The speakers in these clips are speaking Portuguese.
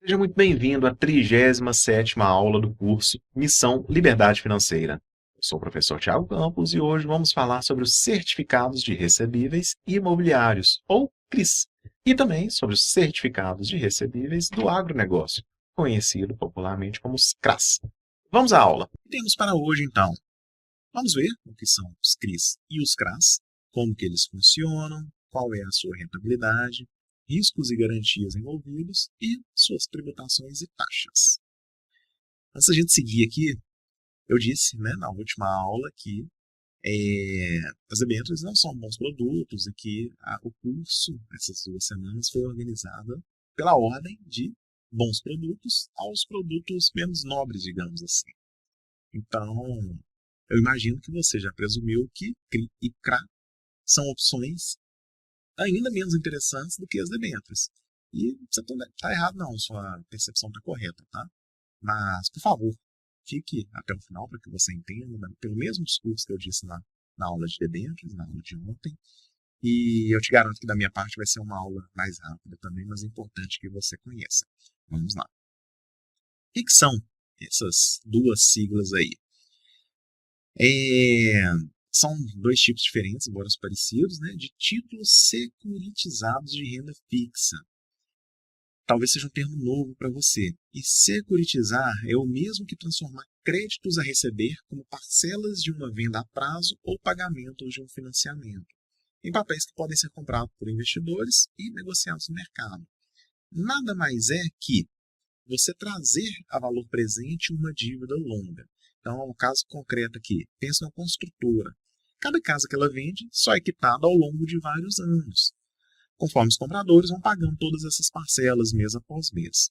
Seja muito bem-vindo à 37ª aula do curso Missão Liberdade Financeira. Eu sou o professor Thiago Campos e hoje vamos falar sobre os certificados de recebíveis imobiliários, ou CRIs, e também sobre os certificados de recebíveis do agronegócio, conhecido popularmente como os CRAs. Vamos à aula. O que temos para hoje, então? Vamos ver o que são os CRIs e os CRAs, como que eles funcionam, qual é a sua rentabilidade, riscos e garantias envolvidos e suas tributações e taxas. Antes da gente seguir aqui, eu disse na última aula que as debêntures não são bons produtos e que o curso, essas 2 semanas, foi organizado pela ordem de bons produtos aos produtos menos nobres, digamos assim. Então, eu imagino que você já presumiu que CRI e CRA são opções ainda menos interessantes do que as debêntures. E você não está errado não, sua percepção está correta, tá? Mas, por favor, fique até o final para que você entenda, pelo mesmo discurso que eu disse na aula de debêntures, na aula de ontem. E eu te garanto que da minha parte vai ser uma aula mais rápida também, mas é importante que você conheça. Vamos lá. O que são essas 2 siglas aí? São 2 tipos diferentes, embora parecidos, de títulos securitizados de renda fixa. Talvez seja um termo novo para você. E securitizar é o mesmo que transformar créditos a receber como parcelas de uma venda a prazo ou pagamentos de um financiamento, em papéis que podem ser comprados por investidores e negociados no mercado. Nada mais é que você trazer a valor presente uma dívida longa. Então, um caso concreto aqui, pensa numa construtora. Cada casa que ela vende só é quitada ao longo de vários anos, conforme os compradores vão pagando todas essas parcelas mês após mês.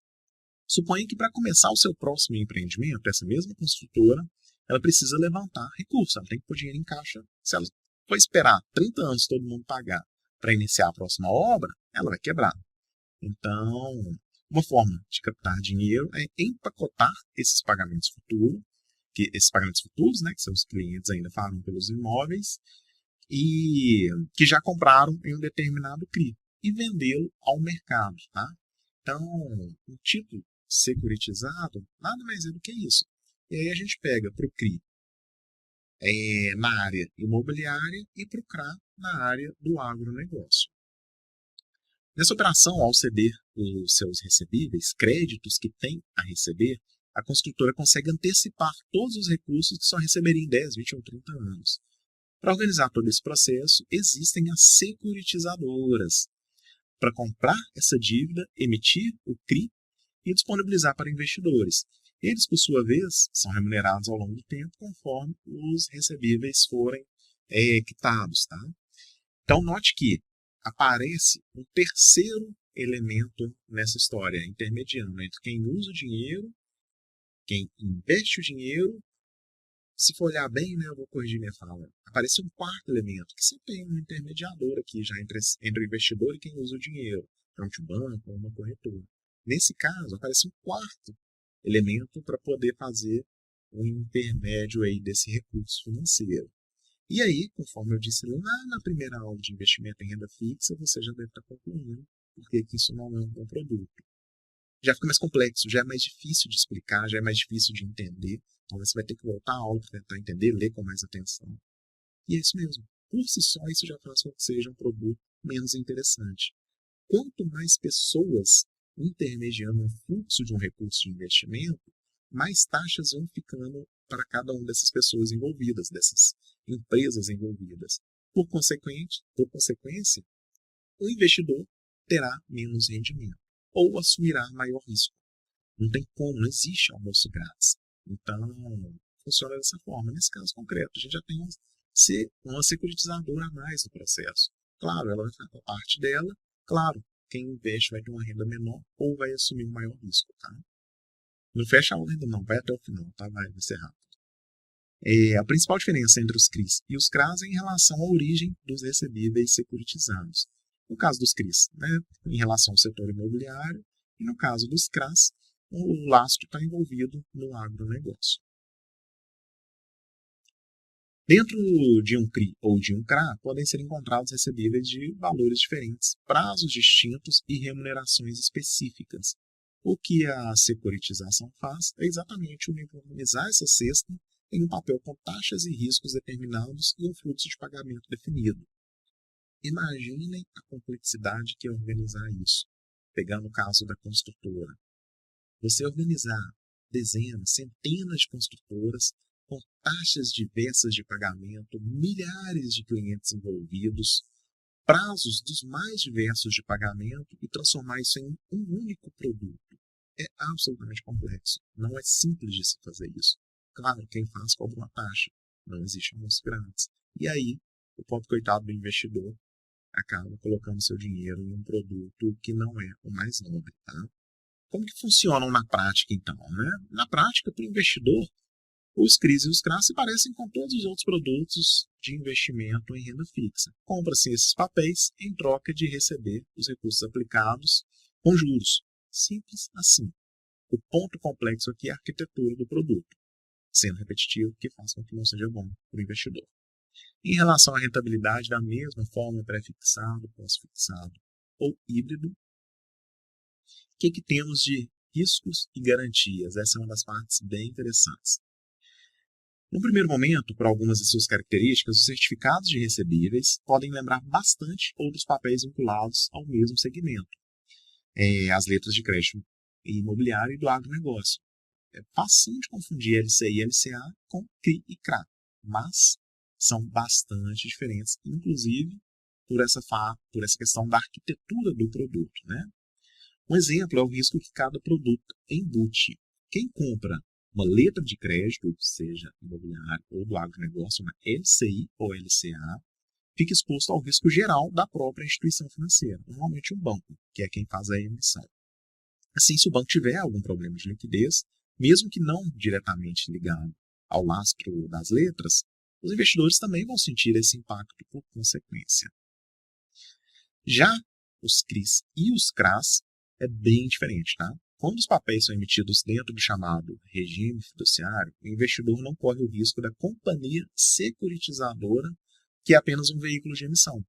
Suponha que para começar o seu próximo empreendimento, essa mesma construtora, ela precisa levantar recursos, ela tem que pôr dinheiro em caixa. Se ela for esperar 30 anos todo mundo pagar para iniciar a próxima obra, ela vai quebrar. Então, uma forma de captar dinheiro é empacotar esses pagamentos futuros, que seus clientes ainda farão pelos imóveis, e que já compraram em um determinado CRI, e vendê-lo ao mercado. Tá? Então, um título securitizado nada mais é do que isso. E aí a gente pega para o CRI na área imobiliária e para o CRA na área do agronegócio. Nessa operação, ao ceder os seus recebíveis, créditos que tem a receber, a construtora consegue antecipar todos os recursos que só receberia em 10, 20 ou 30 anos. Para organizar todo esse processo, existem as securitizadoras, para comprar essa dívida, emitir o CRI e disponibilizar para investidores. Eles, por sua vez, são remunerados ao longo do tempo conforme os recebíveis forem quitados. Tá? Então, note que aparece um terceiro elemento nessa história, intermediando entre quem usa o dinheiro, quem investe o dinheiro. Se for olhar bem, eu vou corrigir minha fala, aparece um quarto elemento, que sempre tem um intermediador aqui já entre o investidor e quem usa o dinheiro, tanto um banco ou uma corretora. Nesse caso, aparece um quarto elemento para poder fazer um intermédio aí desse recurso financeiro. E aí, conforme eu disse lá na primeira aula de investimento em renda fixa, você já deve estar concluindo porque isso não é um bom produto. Já fica mais complexo, já é mais difícil de explicar, já é mais difícil de entender. Então você vai ter que voltar à aula para tentar entender, ler com mais atenção. E é isso mesmo. Por si só, isso já faz com que seja um produto menos interessante. Quanto mais pessoas intermediando um fluxo de um recurso de investimento, mais taxas vão ficando para cada uma dessas pessoas envolvidas, dessas empresas envolvidas. Por consequência, o investidor terá menos rendimento ou assumirá maior risco. Não tem como, não existe almoço grátis. Então, funciona dessa forma. Nesse caso concreto, a gente já tem uma securitizadora a mais no processo. Claro, ela vai ficar com a parte dela. Claro, quem investe vai ter uma renda menor ou vai assumir um maior risco. Tá? Não fecha a aula ainda não, vai até o final, tá? Vai ser rápido. A principal diferença entre os CRIs e os CRAs é em relação à origem dos recebíveis securitizados. No caso dos CRIs, em relação ao setor imobiliário, e no caso dos CRAs, o lastro está envolvido no agronegócio. Dentro de um CRI ou de um CRA, podem ser encontrados recebíveis de valores diferentes, prazos distintos e remunerações específicas. O que a securitização faz é exatamente uniformizar essa cesta em um papel com taxas e riscos determinados e um fluxo de pagamento definido. Imaginem a complexidade que é organizar isso. Pegando o caso da construtora. Você organizar dezenas, centenas de construtoras com taxas diversas de pagamento, milhares de clientes envolvidos, prazos dos mais diversos de pagamento e transformar isso em um único produto. É absolutamente complexo. Não é simples de se fazer isso. Claro, quem faz cobra uma taxa. Não existe almoço grátis. E aí, o pobre coitado do investidor acaba colocando seu dinheiro em um produto que não é o mais nobre. Tá? Como que funcionam na prática, então? Né? Na prática, para o investidor, os CRIs e os CRAs se parecem com todos os outros produtos de investimento em renda fixa. Compra-se esses papéis em troca de receber os recursos aplicados com juros. Simples assim. O ponto complexo aqui é a arquitetura do produto, sendo repetitivo, que faz com que não seja bom para o investidor. Em relação à rentabilidade, da mesma forma, pré-fixado, pós-fixado ou híbrido, o que temos de riscos e garantias? Essa é uma das partes bem interessantes. No primeiro momento, por algumas de suas características, os certificados de recebíveis podem lembrar bastante outros papéis vinculados ao mesmo segmento, as letras de crédito imobiliário e do agronegócio. É fácil de confundir LCI e LCA com CRI e CRA, mas são bastante diferentes, inclusive por essa questão da arquitetura do produto. Né? Um exemplo é o risco que cada produto embute. Quem compra uma letra de crédito, seja imobiliário ou do agronegócio, uma LCI ou LCA, fica exposto ao risco geral da própria instituição financeira, normalmente um banco, que é quem faz a emissão. Assim, se o banco tiver algum problema de liquidez, mesmo que não diretamente ligado ao lastro das letras, os investidores também vão sentir esse impacto por consequência. Já os CRIs e os CRAs é bem diferente, tá? Quando os papéis são emitidos dentro do chamado regime fiduciário, o investidor não corre o risco da companhia securitizadora, que é apenas um veículo de emissão.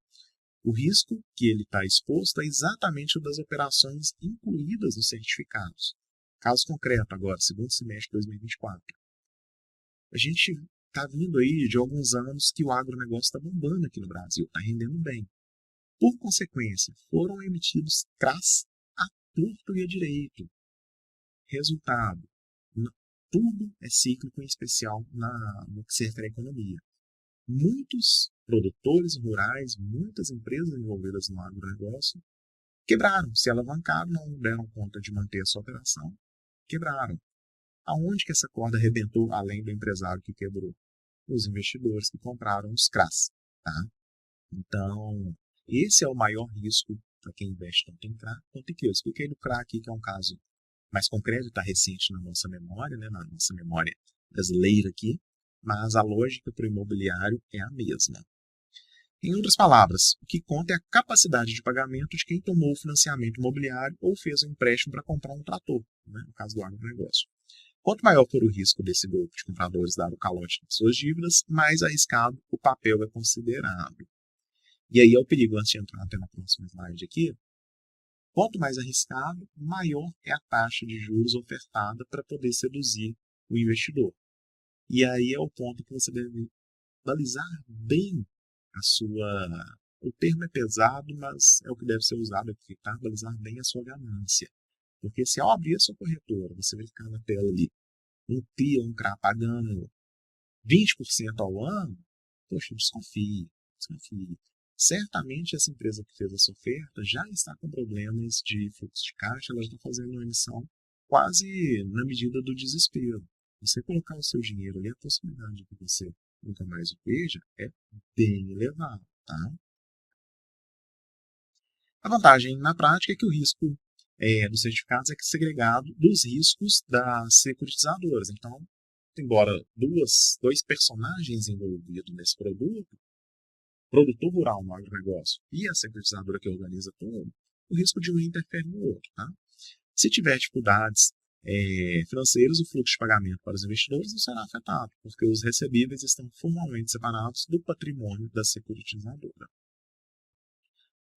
O risco que ele está exposto é exatamente o das operações incluídas nos certificados. Caso concreto, agora, segundo semestre de 2024. A gente está vindo aí de alguns anos que o agronegócio está bombando aqui no Brasil, está rendendo bem. Por consequência, foram emitidos CRAs a torto e a direito. Resultado, tudo é cíclico, em especial no que se refere à economia. Muitos produtores rurais, muitas empresas envolvidas no agronegócio quebraram, se alavancaram, não deram conta de manter a sua operação, quebraram. Aonde que essa corda arrebentou, além do empresário que quebrou? Os investidores que compraram os CRAs. Tá? Então, esse é o maior risco para quem investe tanto em CRA quanto em CRI. Eu expliquei do CRA aqui, que é um caso mais concreto, está recente na nossa memória, né, na nossa memória brasileira aqui, mas a lógica para o imobiliário é a mesma. Em outras palavras, o que conta é a capacidade de pagamento de quem tomou o financiamento imobiliário ou fez um empréstimo para comprar um trator, né, no caso do agronegócio. Quanto maior for o risco desse grupo de compradores dar o calote de suas dívidas, mais arriscado o papel é considerado. E aí é o perigo, antes de entrar até na próxima slide aqui, quanto mais arriscado, maior é a taxa de juros ofertada para poder seduzir o investidor. E aí é o ponto que você deve balizar bem a sua... O termo é pesado, mas é o que deve ser usado aqui, tá? Balizar bem a sua ganância. Porque se ao abrir a sua corretora, você vai ficar na tela ali, um CRI ou um CRA pagando 20% ao ano, poxa, desconfie. Certamente essa empresa que fez essa oferta já está com problemas de fluxo de caixa, ela já está fazendo uma emissão quase na medida do desespero. Você colocar o seu dinheiro ali, a possibilidade de que você nunca mais o veja é bem elevada. Tá? A vantagem na prática é que o risco dos certificados é segregado dos riscos das securitizadoras. Então, embora dois personagens envolvidos nesse produto, produtor rural no agronegócio e a securitizadora que organiza tudo, o risco de um interfere no outro. Tá? Se tiver dificuldades financeiros, o fluxo de pagamento para os investidores não será afetado, porque os recebíveis estão formalmente separados do patrimônio da securitizadora.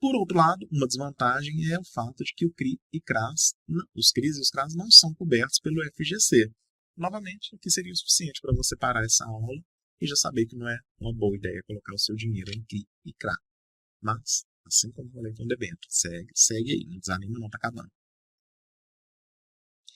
Por outro lado, uma desvantagem é o fato de que o CRI e CRAS, os CRIs e os CRAS não são cobertos pelo FGC. Novamente, aqui seria o suficiente para você parar essa aula e já saber que não é uma boa ideia colocar o seu dinheiro em CRI e CRA. Mas, assim como eu falei com o debênture, segue aí, não desanima não, tá acabando.